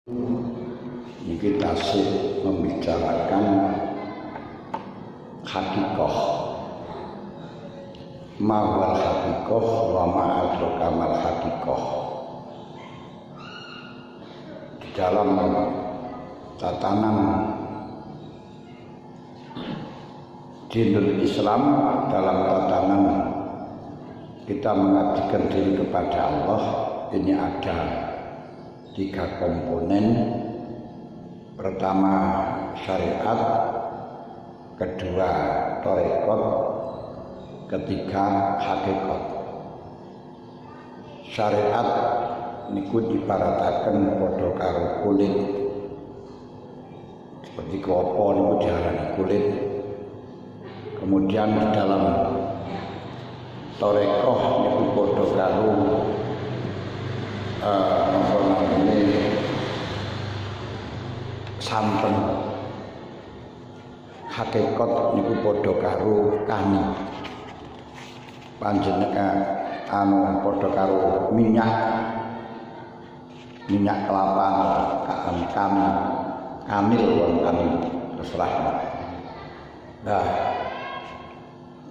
Ini tasik membicarakan hakikoh, mawal hakikoh wa ma'adrokamal hakikoh. Di dalam tatanan dinul Islam, dalam tatanan kita mengabdikan diri kepada Allah, ini ada 3 komponen. Pertama syariat, kedua tarekat, ketiga hakikat. Syariat niku diparataken padha karo kulit. Seperti klopo niku diarani kulit. Kemudian di dalam tarekat niku padha karo santen. Hakikat niku padha karo kani. Panjenengan padha karo minyak kelapa, kamil wonten terserah. Nah,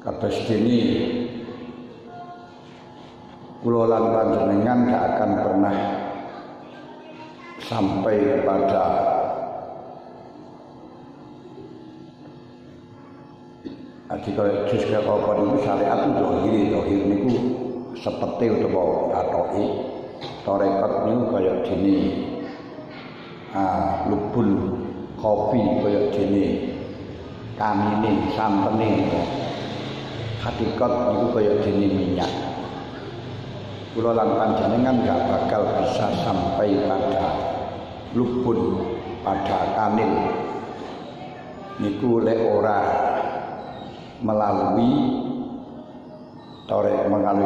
kados dene kula lan panjenengan gak akan pernah sampai kepada kalau jika apa niku syariat itu dohir niku seperti utawa katoke, tarekat niku kaya dene lubul kopi, kaya dene kamine santene. Hakikat niku kaya dene minyak. Kula lan panjenengan gak bakal bisa sampai pada lubul, pada kanil niku lek ora melalui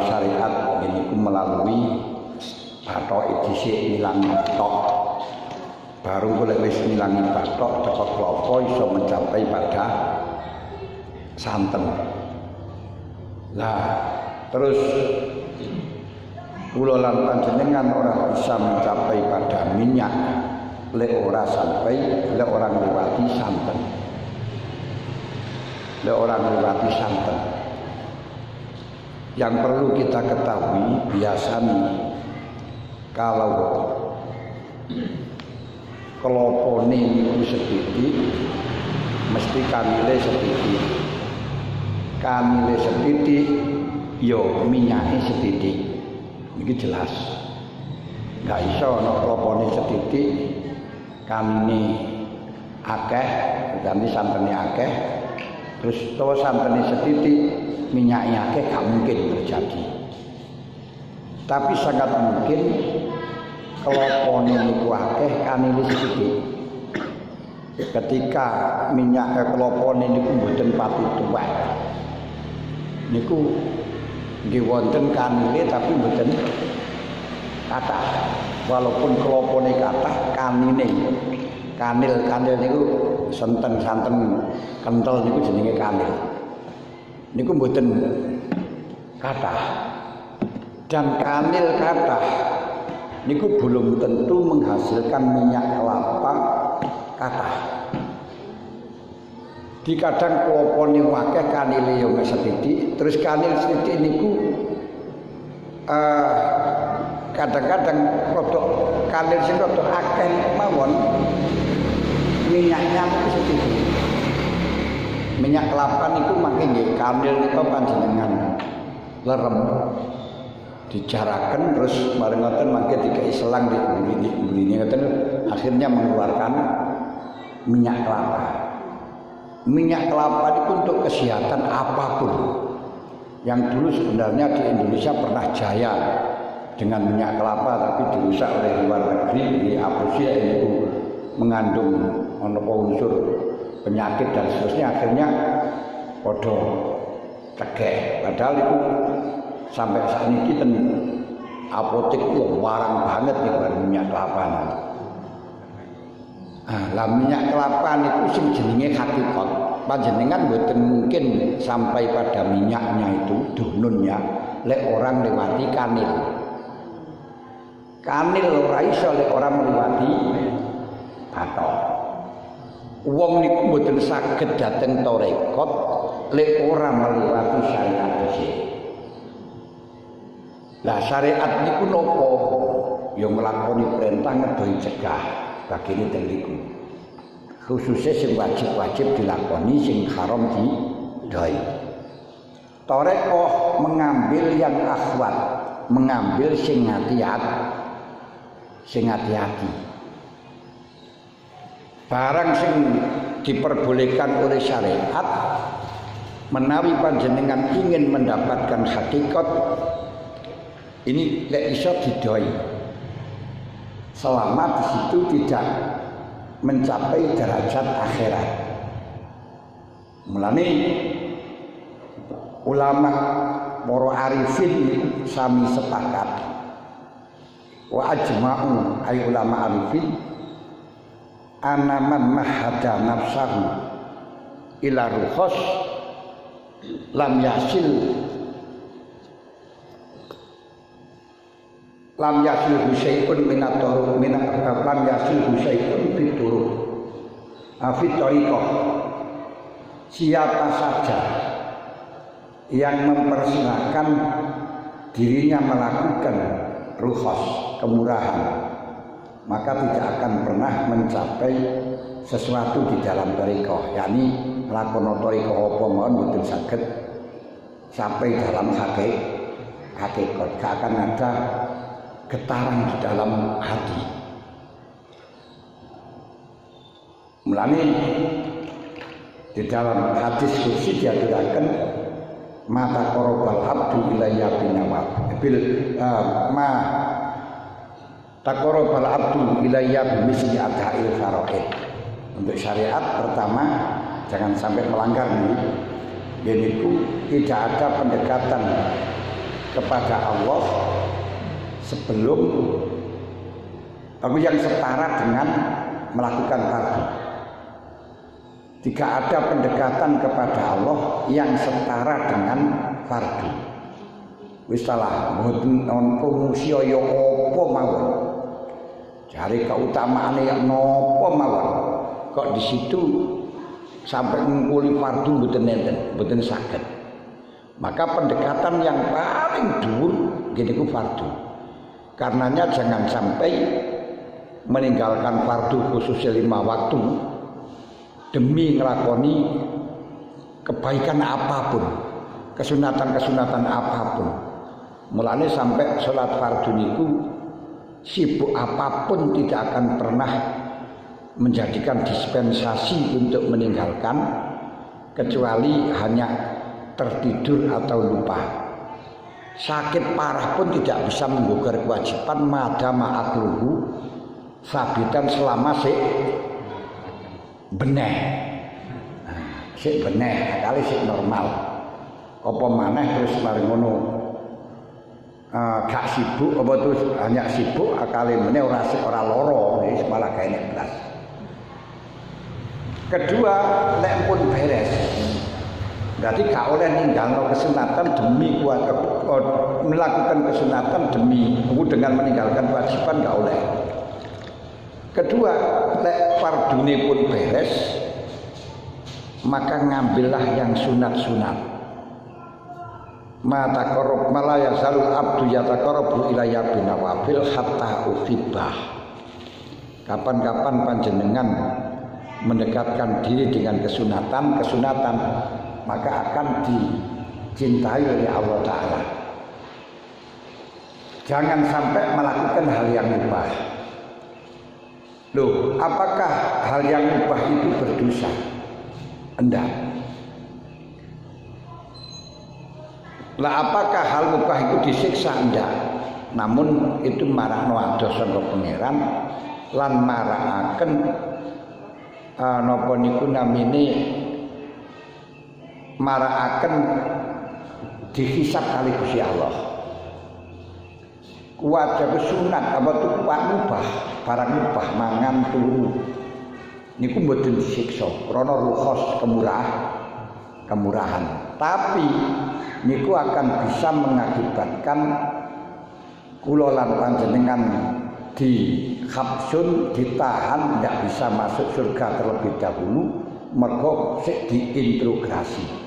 syariat, niku melalui bathok dhisik ngilangi tok. Baru golek wis ngilangi bathok teko klapa iso mencapai pada santen. Lah terus kula lan panjenengan ora bisa mencapai pada minyak lek ora sampai lek orang lewati santen. Orang lewati santen. Yang perlu kita ketahui, biasanya kalau kelopone niku sethithik mesti kamile sethithik. Kamile sethithik yo minyake sethithik. Iki jelas. Enggak iso ana kelopone sethithik kamine akeh, ganti santene akeh. Terus tawa santene sethithik minyaknya akeh, gak mungkin terjadi. Tapi sangat mungkin kelopone niku akeh kanile sethithik. Ketika minyak kelopone niku mboten pati tuwek, niku nggih wonten kanile tapi mboten kathah. Walaupun kelopone kathah, kanil niku santen kental niku jenenge kanil. Niku mboten kathah. Dan kanil kathah niku belum tentu menghasilkan minyak kelapa kathah. Di kadang klopone akeh kanile yo sethithik, terus kanil sethithik niku kadang-kadang produk kanil sing rada akeh mawon minyaknya itu sedikit. Minyak kelapa niku mangke nggih kanil niku panjenengan lerem dijaraken terus bareng ngoten mangke dikai selang diulini ngoten akhirnya mengeluarkan minyak kelapa. Minyak kelapa itu untuk kesehatan apapun. Yang dulu sebenarnya di Indonesia pernah jaya dengan minyak kelapa tapi dirusak oleh luar negeri di Apusia itu mengandung unsur penyakit dan seterusnya, akhirnya podo tegeh. Padahal itu sampai saat ini ten apotek itu warang banget nih baru minyak kelapa. Lah minyak kelapa itu sing jenenge hakikat. Panjenengan mboten mungkin sampai pada minyaknya itu dununnya lek orang lewati kanil. Kanil ora iso lek orang melewati wong niku mboten saged dhateng tarekat lek ora meliwati syariat dhisik. Lah syariat niku napa? Ya nglakoni perintah ngedohi cegah, bagine teng niku. Khususnya sing wajib-wajib dilakoni, sing haram didoi. Tarekat mengambil yang akhwat, mengambil sing hati-hati. Barang sing diperbolehkan oleh syariat, menawi panjenengan ingin mendapatkan hakikat, ini lek iso didoi. Selama di situ tidak mencapai derajat akhirat. Mulane ulama para arifin sami sepakat wa ajma'u ay ulama arifin ana man mahada nafsahu ila rukhas lam yasil syai'un minatur lam yasil syai'un fitur fitoriqah. Siapa saja yang mempersilahkan dirinya melakukan rukhas, kemurahan, maka tidak akan pernah mencapai sesuatu di dalam thariqah, yakni lakono thariqah apa mawon mboten saged sampai dalam hakikat, gak akan ada getaran di dalam hati. Mulane di dalam hadis kursi diaturaken mata korobal abdu ilayya binawabil ma takorobal abdu ilayya bimisli adha'il faraid. Untuk syariat pertama jangan sampai melanggar nih, yaitu tidak ada pendekatan kepada Allah sebelum yang setara dengan melakukan fardu. Tidak ada pendekatan kepada Allah yang setara dengan fardu. Wis salah, mboten promosi ya apa mawon. Jare keutamaane ya napa mawon. Kok di situ sampai nguli fardu mboten enten, mboten saged. Maka pendekatan yang paling dhuwur ngene ku fardu. Karenanya jangan sampai meninggalkan fardu khususnya 5 waktu demi ngelakoni kebaikan apapun, kesunatan-kesunatan apapun. Mulane sampai sholat fardu niku sibuk apapun tidak akan pernah menjadikan dispensasi untuk meninggalkan, kecuali hanya tertidur atau lupa. Sakit parah pun tidak bisa menggugur kewajiban madama akluhu sabitan selama beneh. Sik beneh, kali sik normal. Apa maneh terus mari ngono. Gak sibuk apa terus hanya sibuk akale meneh ora loro, wis malah gawe blas. Kedua, lek pun beres. Berarti gak oleh ninggalno kesunatan demi melakukan kesunatan demi dengan meninggalkan kewajiban gak oleh. Kedua, lek fardune pun beres, maka ngambillah yang sunat-sunat. Ma taqarrab mala yazalul abdu yataqarrabu ilayya binawafil hatta uhibbah. Kapan-kapan panjenengan mendekatkan diri dengan kesunatan, maka akan dicintai oleh Allah Ta'ala. Jangan sampai melakukan hal yang mubah. Loh, apakah hal yang mubah itu berdosa? Enggak. Lah apakah hal mubah itu disiksa? Enggak. Namun itu marakno adosa pangeran lan marakaken napa niku namine marakaken dihisab kali Gusti Allah. Wajib sunat apa tuh mubah, barang mubah mangan turu niku mboten disiksa krana rukhas kemurahan. Tapi niku akan bisa mengakibatkan kula lan panjenengan di habsun, ditahan, tidak bisa masuk surga terlebih dahulu, mergo sik diintrogasi.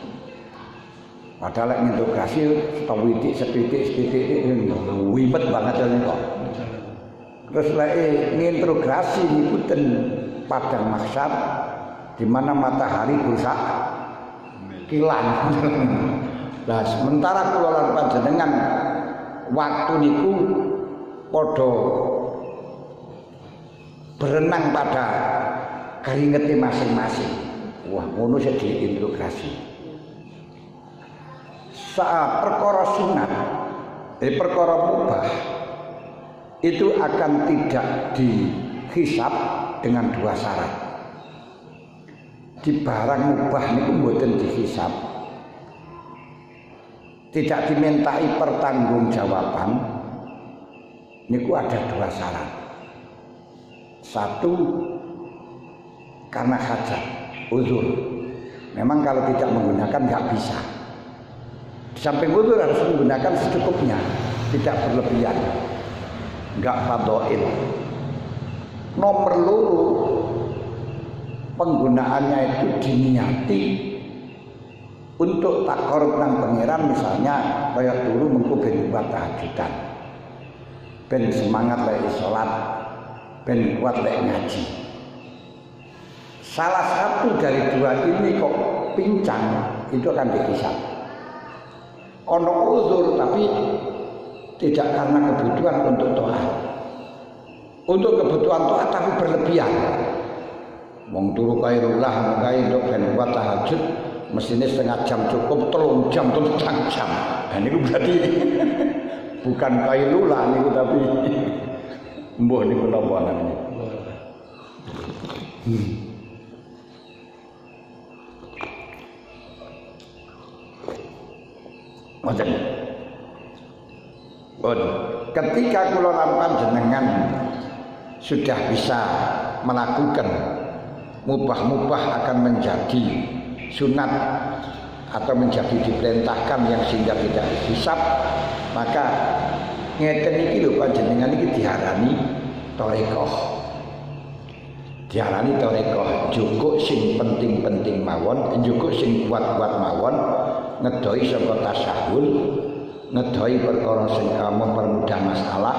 Padahal introgasi setitik wimet banget kok. Terus ngintrogasi niku ten padang mahsyar di mana matahari berusak kilan. Nah, sementara kula lan panjenengan waktu niku padha berenang pada keringete masing-masing. Wah, ngono sik diintrogasi. Saat perkara sunat, perkara mubah itu akan tidak dihisab dengan dua syarat. Di barang mubah niku mboten dihisab. Tidak dimintai pertanggungjawaban. Niku ada dua syarat. Satu, karena hajat, uzur. Memang kalau tidak menggunakan nggak bisa. Di samping uzur harus menggunakan secukupnya, tidak berlebihan, nggak fadhail. Nomor loro, penggunaannya itu diniati untuk takarub nang pangeran, misalnya kaya turu mengko ben kuat tahajudan, ben semangat lek salat, ben kuat lek ngaji. Salah satu dari dua ini kok pincang, itu akan dihisab. Ono uzur tapi tidak karena kebutuhan untuk taat. Untuk kebutuhan taat tapi berlebihan. Wong turu kairullah kae untuk ben kuat tahajud mestine setengah jam cukup, 3 jam, 3 jam. Nah niku berarti bukan kairullah niku tapi mbuh niku napa namanya. Macam ketika kula lan panjenengan sudah bisa melakukan mubah-mubah akan menjadi sunat atau menjadi diperintahkan yang sehingga tidak hisab, maka ngeten iki lho panjenengan iki diarani thariqah. Diarani thariqah, njukuk sing penting-penting mawon, njukuk sing kuat-kuat mawon, ngedoi saka tasahul, ngedoi perkara sing mempermudah masalah,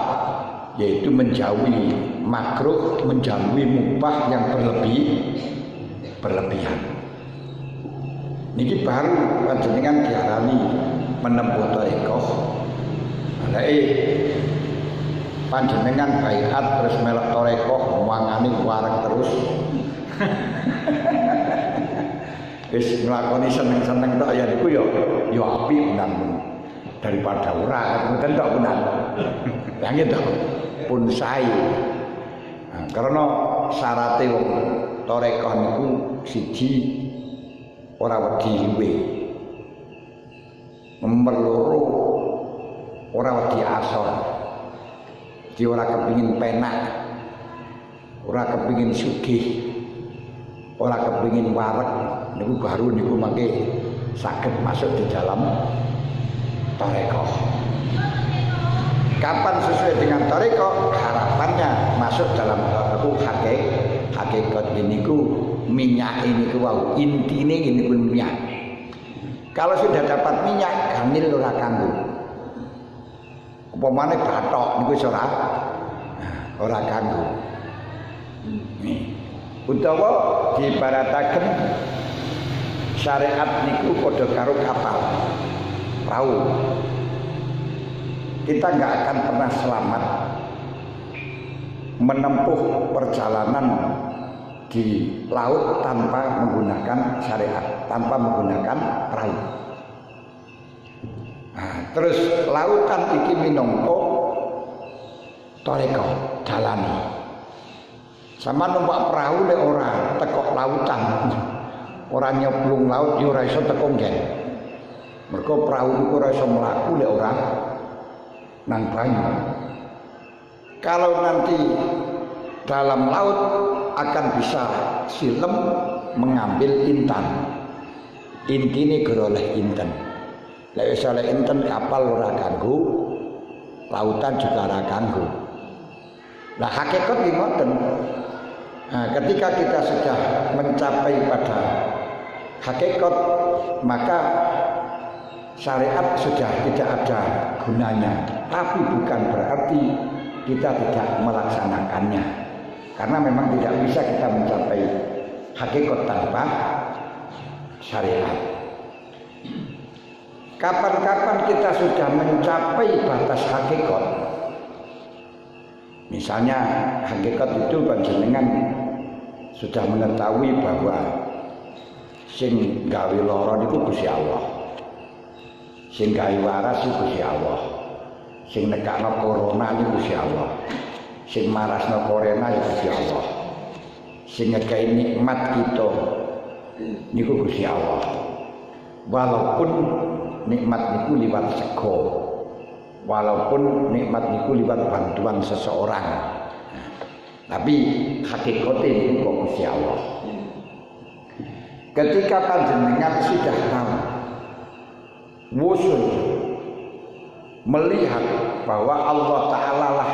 yaitu menjauhi makruh, menjauhi mubah yang berlebihan. Niki baru panjenengan diarani menempuh thariqah. Panjenengan baiat terus melok thariqah, wangane wareg terus. Wis nglakoni seneng-seneng tok ya niku ya apik menan daripada ora ngoten tok menan. Lah nggih pun sae. Nah, karena syaraté wong thariqah niku siji ora wedi liwe. Nomor loro ora wedi asor. Di ora kepingin penak, ora kepingin sugih, ora kepingin wareg, niku baru niku mangke saged masuk di dalam thariqah. Kapan sesuai dengan thariqah? Harapannya masuk dalam hakikat ini ku minyak ini ku wau intine ini ku minyak. Kalau sudah dapat minyak, ganil ora kanggo. Upamane bathok niku ora kanggo. Utawa diibarataken syariat niku padha karo kapal perahu. Kita nggak akan pernah selamat menempuh perjalanan di laut tanpa menggunakan syariat, tanpa menggunakan perahu. Nah, terus lautan iki minangka thariqah dalane. Sama numpak perahu lek ora teko lautan. Ora nyeplung laut yo ora iso teko nggen. Mergo perahu iku ora iso mlaku lek ora nang banyu. Kalau nanti dalam laut akan bisa silem mengambil intan. Intine geroleh inten. Lek wis oleh inten kapal ora ganggu, lautan juga ora ganggu. Lah hakikat iki ngoten. Nah, ketika kita sudah mencapai pada hakikat, maka syariat sudah tidak ada gunanya. Tapi bukan berarti kita tidak melaksanakannya. Karena memang tidak bisa kita mencapai hakikat tanpa syariat. Kapan-kapan kita sudah mencapai batas hakikat, misalnya hakikat itu panjenengan sudah mengetahui bahwa sing gawe lara niku Gusti Allah, sing gawe waras iku Gusti Allah, sing nekakno corona niku Gusti Allah, sing marasno corona ya Gusti Allah, sing ngekei nikmat kita niku Gusti Allah. Walaupun nikmat niku liwat sego, walaupun nikmat niku liwat bantuan seseorang, tapi hakikatnya niku kok Gusti Allah. Ketika panjenengan sudah tahu, wusul melihat bahwa Allah Ta'ala lah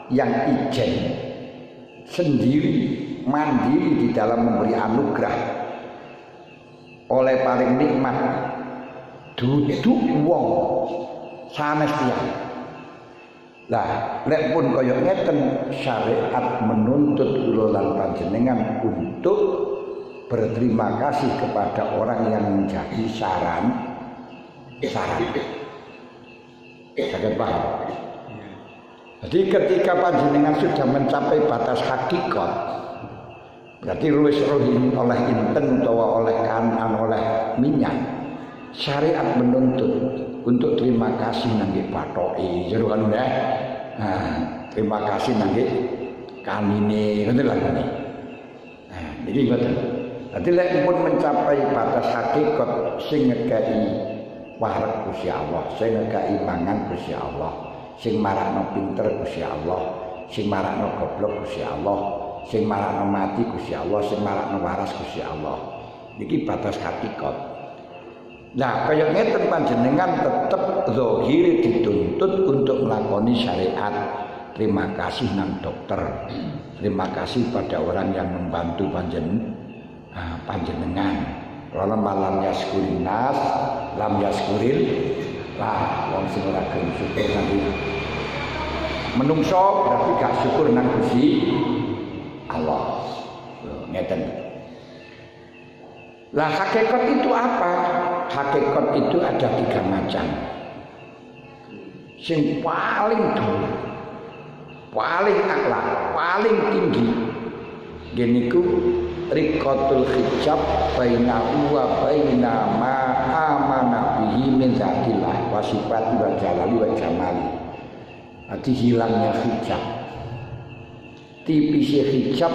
yang ijen sendiri mandiri di dalam memberi anugerah, oleh paling nikmat duduk wong sanes tiyang. Lah lek pun kaya ngeten, syariat menuntut kula lan panjenengan untuk berterima kasih kepada orang yang menjadi saran. Saged paham? Jadi ketika panjenengan sudah mencapai batas hakikat, berarti luwes rohin oleh inten utawa oleh kanan oleh minyak, syariat menuntut untuk terima kasih nangge patoke jero kan ya. Nah, terima kasih nangge kanine ngoten lho ngene. Nah, iki ngoten. Dadi lek pun mencapai batas hakikat sing ngekei wareg Gusti Allah, sing ngekei mangan Gusti Allah, sing marakno pinter Gusti Allah, sing marakno goblok Gusti Allah, sing marakno mati Gusti Allah, sing marakno waras Gusti Allah. Niki batas hakikat. Nah, kaya ngeten panjenengan tetep zahir dituntut untuk melakoni syariat. Terima kasih nang dokter. Terima kasih pada orang yang membantu panjenengan. Kalau malam yaskurin nas, lam yaskuril lah wong sing ora gelem syukur nanti. Menungso berarti gak syukur nang Gusti Allah. Ngeten. Lah hakikat itu apa? Hakikat itu ada 3 macam. Sing paling dhuwur, paling akhlak, paling tinggi geniku riqatul hijab bainahu wa baina ma amana bihi min zatillah wa sifati wa jalali wa jamali. Arti hilangnya hijab, tipisnya hijab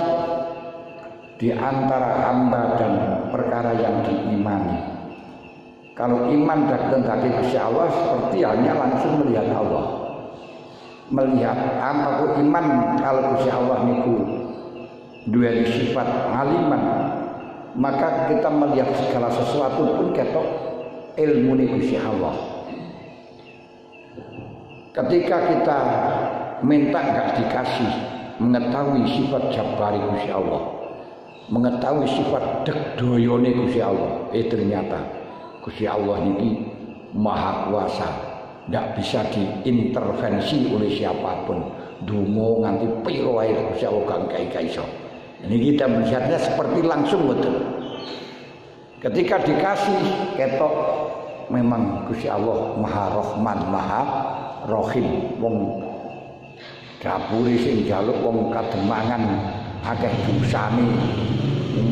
di antara hamba dan perkara yang diimani. Kalau iman datang dari Gusti Allah seperti halnya langsung melihat Allah. Melihat apa iman kalau Gusti Allah niku dua sifat aliman, maka kita melihat segala sesuatu pun ketok ilmu ni Gusti Allah. Ketika kita minta gak dikasih, mengetahui sifat jabari Gusti Allah, mengetahui sifat degdoyone Gusti Allah, ternyata Gusti Allah ini maha kuasa, tidak bisa diintervensi oleh siapapun. Dungo nganti piro ae Gusti Allah gak iso. Ini kita melihatnya seperti langsung betul. Ketika dikasih ketok memang Gusti Allah maha Rahman, maha Rahim. Wong dapure sing njaluk wong kademangan akeh dosane,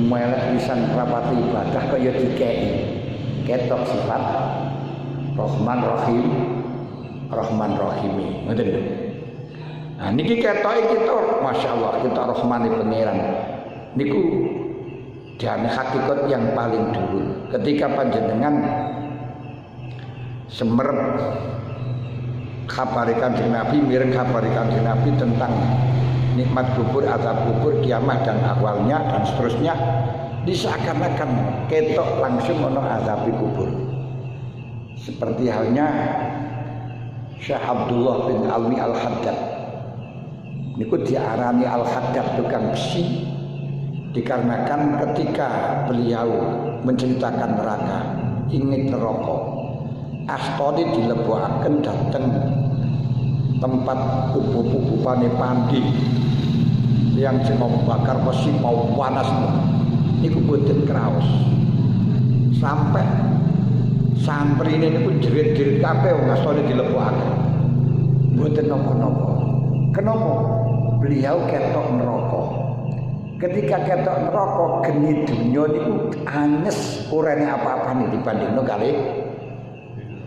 melek pisan rapati ibadah kaya dikeki. Ketok sifat Rahman Rahim, Rahman Rahimi. Ngoten. Nah niki ketoke kita masyaallah kita Rahmane pangeran. Niku jane hakikat yang paling dhuwur. Ketika panjenengan semerep kabare Kanjeng Nabi, mireng kabare Kanjeng Nabi tentang nikmat kubur, azab kubur, kiamat dan ahwalnya dan seterusnya, diseakan-akan ketok langsung ono azab kubur. Seperti halnya Syekh Abdullah bin Alwi Al-Haddad niku diarani al-haddad tukang besi dikarenakan ketika beliau menceritakan neraka ingin neraka astone dilebokaken dhateng tempat kubu-kubupane pandi yang jeneng bakar besi mau panas niku boten kraos sampai santri ini niku jerit-jerit kabeh wong astone dilebokaken boten napa-napa. Kenapa? Beliau ketok neraka. Ketika ketok neraka geni dunya niku anyes orane apa-apa nih dibandingno kali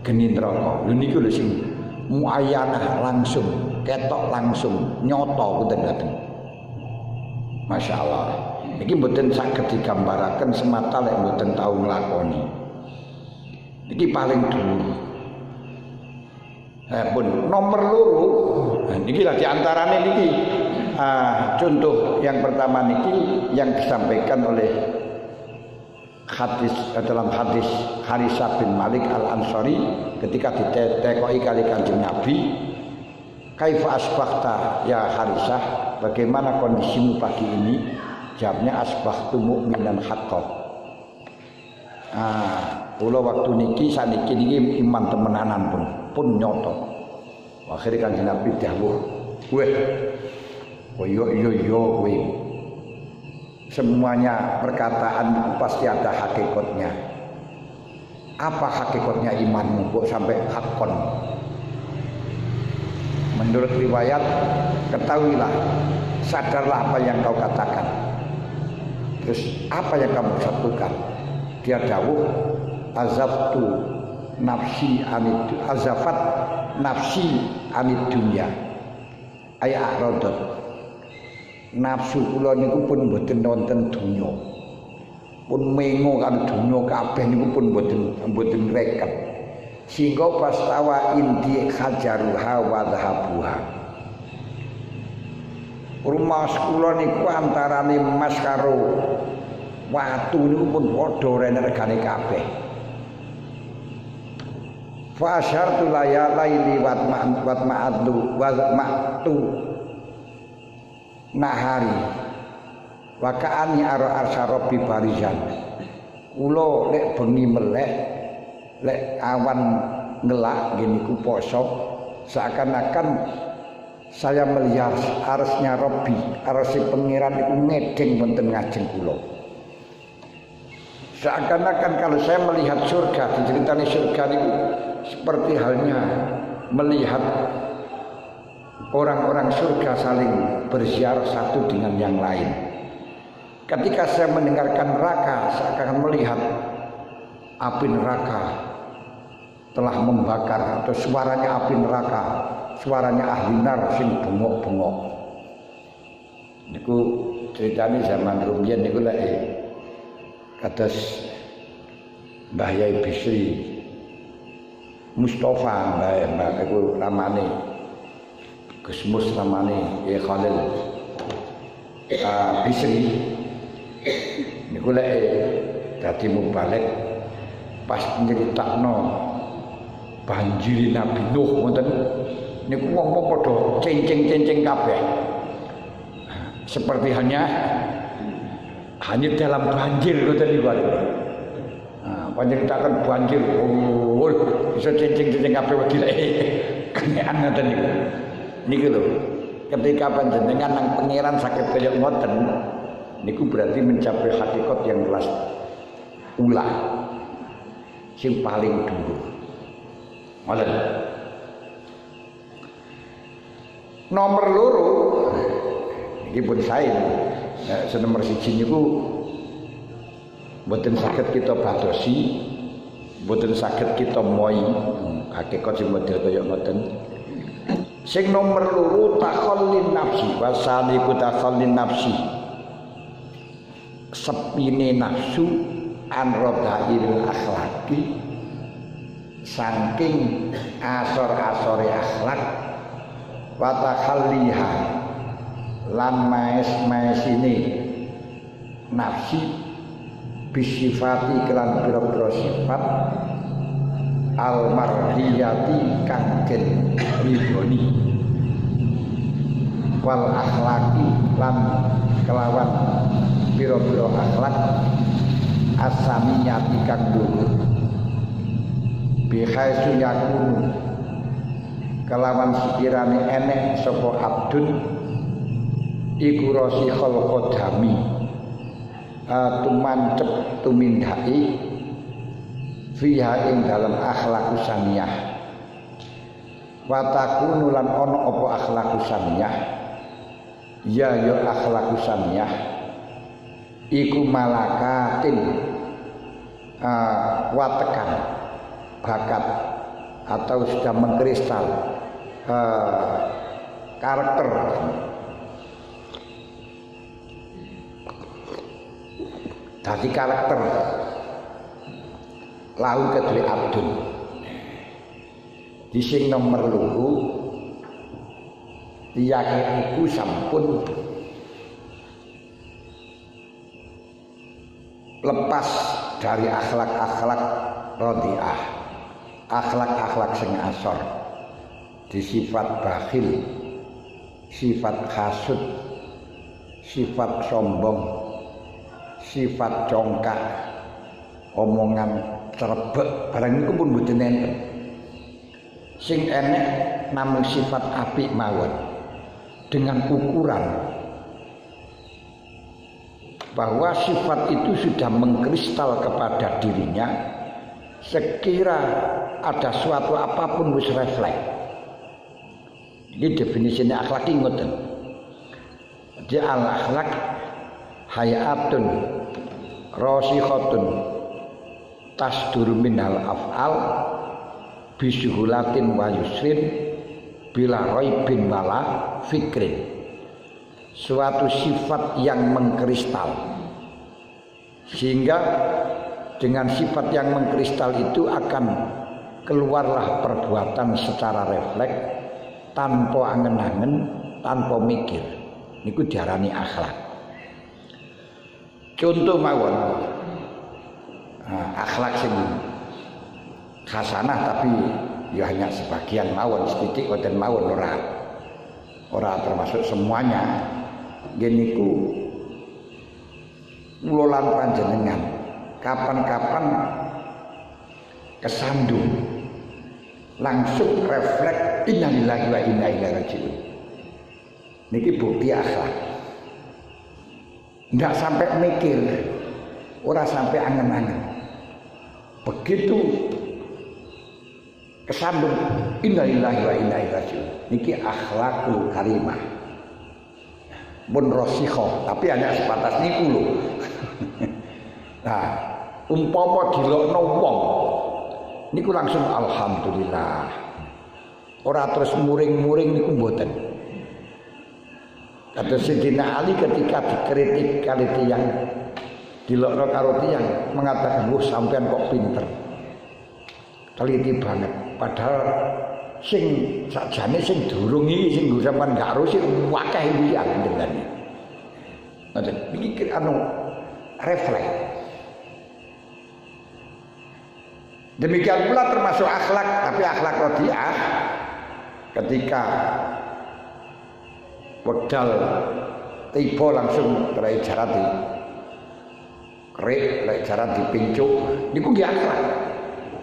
geni neraka. Lha niku lho sing muayyanah langsung, ketok langsung, nyoto ngoten-ngoten. Masyaallah. Iki mboten saged digambaraken semata lek mboten tau nglakoni. Iki paling dhuwur. Pun nomor loro niki lah diantarane niki contoh yang pertama niki yang disampaikan oleh hadis dalam hadis Harisah bin Malik Al-Ansari ketika ditekoki kali Kanjeng Nabi, kaifa asbahta ya Harisah, bagaimana kondisimu pagi ini? Jawabnya asbahtu mu'minan haqqan. Kula waktu niki saniki niki iman temenanan pun nyoto. Akhirnya Kanjeng Nabi dawuh, "Weh, yo kowe. Semuanya perkataan pasti ada hakikatnya. Apa hakikatnya imanmu kok sampai hakon?" Menurut riwayat, ketahuilah, sadarlah apa yang kau katakan. Terus apa yang kamu satukan? Dia dawuh, azaftu nafsi anid azafat nafsi anid dunya ay a'radat. Nafsu kula niku pun mboten wonten dunya, pun mengo kan dunya kabeh niku pun mboten reket, sehingga pastawa indi hajaruha wa dhahabuha. Rumah kula niku antarane emas karo watu niku pun padha rene regane kabeh. Fa asyartu laya laili wat ma'adlu wa ma'tu nahari wa ka'ani ara arsarabi barizan. Kula lek bengi melek lek awan ngelak ngene ku poso seakan-akan saya melihat arsnya Rabbi, arsi pengiran itu ngedeng wonten ngajeng kula. Seakan-akan kalau saya melihat surga, diceritani surga itu seperti halnya melihat orang-orang surga saling berziarah satu dengan yang lain. Ketika saya mendengarkan neraka, saya akan melihat api neraka telah membakar, atau suaranya api neraka, suaranya ahli nar sing bengok-bengok. Niku ceritane zaman rumiyin niku lek kados Mbah Yai Bisri Mustafa Mbah iku ramane Gus Mus ramane ya Khalil Bisri niku lek dadi mubalek pas nyeritakno banjir Nabi Nuh ngoten niku wong padha cenceng-cenceng kabeh. Seperti hanya dalam banjir ngoten niku. Panjenengan banjir, bisa cincin-cincin kabeh wedi lek kenean ngoten niku. Niku lho, ketika panjenengan nang pangeran saged kaya ngoten, niku berarti mencapai hakikat yang kelas ulah sing paling dhuwur. Ngoten. Nomor loro iki pun sae. Nomor 1 niku mboten saged kita batosi, mboten saged kita moi hakikat sing model kaya ngoten. Sing nomor loro takhallin nafsi, wasane ku takhallin nafsi. Sepine nafsu an radhail akhlaqi saking asor-asore akhlak wa takhalliha lan maes-maesine nafsi bisifati kelan pira-pira sifat al-mardiyati kang den ridhoni wal akhlaki lan kelawan pira-pira akhlak asamiyati kang dhuwur bihaisu yakunu kelawan sekirane enek sapa abdun iku rasikhul qadami tumancep tumindhai fiha ing dalam akhlak saniyah wa takunu lan ana apa akhlak saniyah ya akhlak saniyah iku malakatin watekan bakat atau sudah mengkristal karakter dadi karakter lau kedue abdun di sing nomor loro tiyake iku sampun lepas dari akhlak-akhlak radhi'ah, akhlak-akhlak sing asor, di sifat bakhil, sifat hasud, sifat sombong, sifat congkak, omongan cerebek, barang niku pun mboten enten. Sing enek namung sifat apik mawon dengan ukuran bahwa sifat itu sudah mengkristal kepada dirinya sekira ada suatu apapun wis refleks. Ini definisinya akhlak ngoten. Jadi al-akhlak hayatun rasikhatun tasdur minal af'al bisuhulatin wa yusrin bila raibin wala fikrin. Suatu sifat yang mengkristal sehingga dengan sifat yang mengkristal itu akan keluarlah perbuatan secara refleks tanpa angen-angen, tanpa mikir. Niku diarani akhlak. Contoh mawon akhlak sing hasanah tapi ya hanya sebagian mawon, sithik wonten mawon ora termasuk semuanya. Geniku ulolan panjenengan kapan-kapan kesandung langsung refleks innalillahi wa inna ilaihi raji'un. Niki bukti akhlak. Enggak sampai mikir, ora sampai angen-angen. Begitu kesandung innalillahi wa inna ilaihi raji'un. Niki akhlakul karimah. Pun rosikho, tapi hanya sebatas niku lho. Nah, umpama dilokno wong niku langsung alhamdulillah. Ora terus muring-muring niku mboten. Kata Sayyidina Ali ketika dikritik kali tiyang dilokno karo tiyang mengatakan, "Wah, sampean kok pinter." Teliti banget. Padahal sing sakjane sing durung iki sing sampean gak ero sing akeh iki andengane. Ngoten. Iki refleks. Demikian pula termasuk akhlak, tapi akhlak radhi'ah ketika wekdal tiba langsung rai jaran di kerik, rai jaran dipincuk niku nggih akhlak.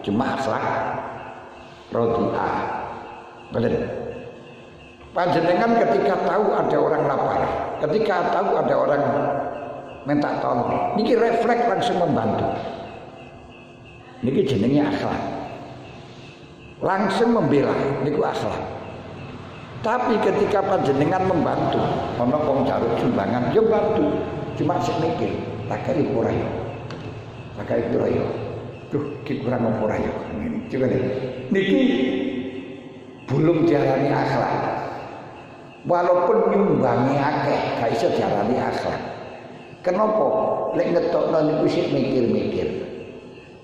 Cuma akhlak radhi'ah. Betul. Panjenengan ketika tahu ada orang lapar, ketika tahu ada orang minta tolong, niki refleks langsung membantu. Niki jenenge akhlak. Langsung membela, niku akhlak. Tapi ketika panjenengan membantu, ana wong jaruk sumbangan, yo bantu. Cuma sik mikir, tak kali ora yo. Tak kali ora yo. Duh, ki kurang ora yo. Coba niki belum diarani akhlak. Walaupun nyumbangi akeh gak iso diarani akhlak. Kenapa? Lek ngetokno niku sik mikir-mikir.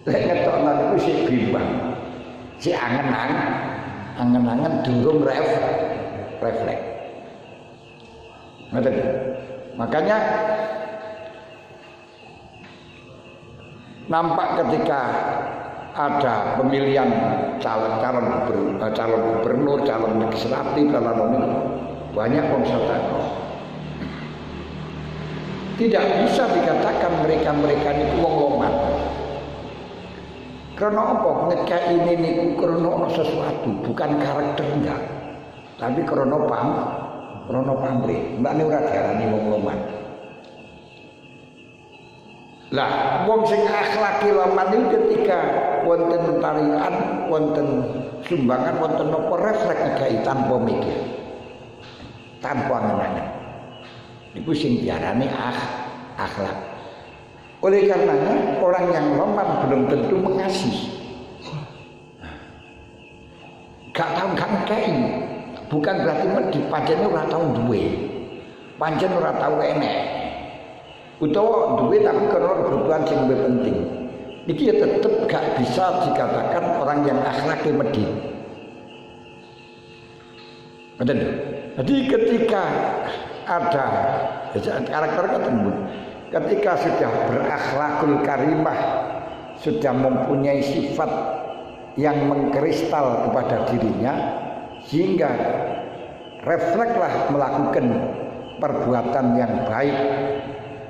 Lek ngetokno niku sik bimbang. Sik angen-angen durung refleks. Ngoten. Makanya nampak ketika ada pemilihan calon gubernur, calon legislatif, calon banyak wong sedekah. Tidak bisa dikatakan mereka-mereka itu wong loman. Karena apa? Ngekek ini niku karena ono sesuatu, bukan karakter enggak. Tapi karena pamrih. Mbak ini ora diarani wong loman. Lah, wong sing akhlaki loman itu ketika wonten tarian, wonten sumbangan, wonten apa refleks iki tanpa mikir. Tanpa ngenani. Iku sing diarani akhlak. Oleh karenanya orang yang loman belum tentu mengasihi. Gak tahu ngekeki. Bukan berarti medhit pancen ora tau duwe. Pancen ora tau enek. Utawa duwe tapi karena kebutuhan sing lebih penting. Iki ya tetep gak bisa dikatakan orang yang akhlaknya medhit. Betul. Jadi ketika ada karakter ketemu, ketika sudah berakhlakul karimah, sudah mempunyai sifat yang mengkristal kepada dirinya, sehingga reflekslah melakukan perbuatan yang baik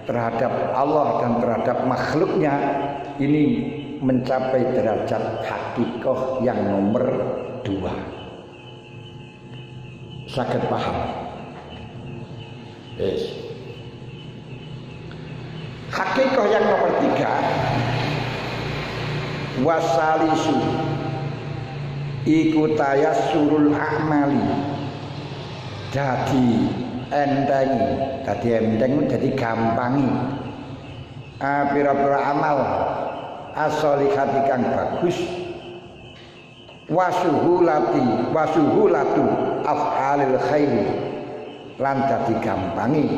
terhadap Allah dan terhadap makhluknya, ini mencapai derajat hakikoh yang nomor 2. Saged paham? Yes. Hakikoh yang nomor 3, wasalisu iku tayassurul a'mali, jadi enteng jadi gampangi pira-pira amal as-sholihati kang bagus, wasuhulatu af'alil khairi, lan dadi gampangi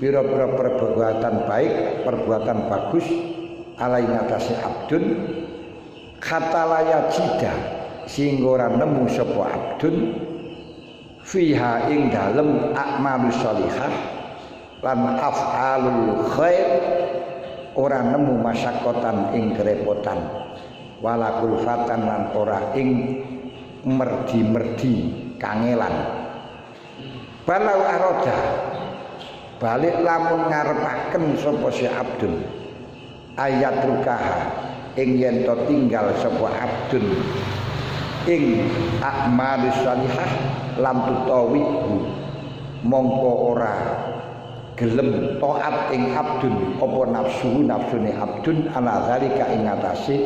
pira-pira perbuatan baik, perbuatan bagus alaina tasi abdun khatalaya jida sing ora nemu sapa abdun fiha ing dalem a'malus sholihah lan af'alul khair, ora nemu masyakotan ing kerepotan, wala kulfatan lan ora ing merdi-merdi kangelan. Balau aroda balik lamun ngarepaken sapa si abdun ayat rukaha ing yen to tinggal sapa abdun ing a'malus sholihah lam tutawihu, mongko ora gelem taat ing abdun apa nafsune abdun ala zalika ing atase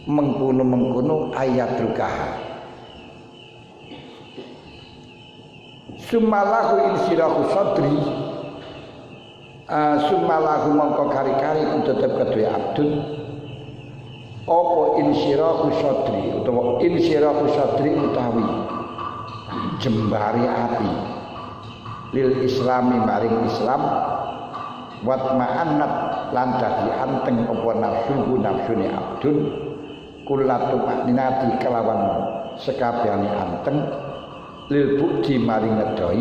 mengkono ayat rukaha. Sumalahu insirahu sadri, sumalahu mongko kari-kari tetep kedue abdun apa insirahu sadri utawa insirahu sadri utawi jembari ati lil islami maring Islam, wat ma'annat lan dadi anteng apa nafsune abdun kullatu makninati kelawan sekabehane anteng lil budi maring ngedoi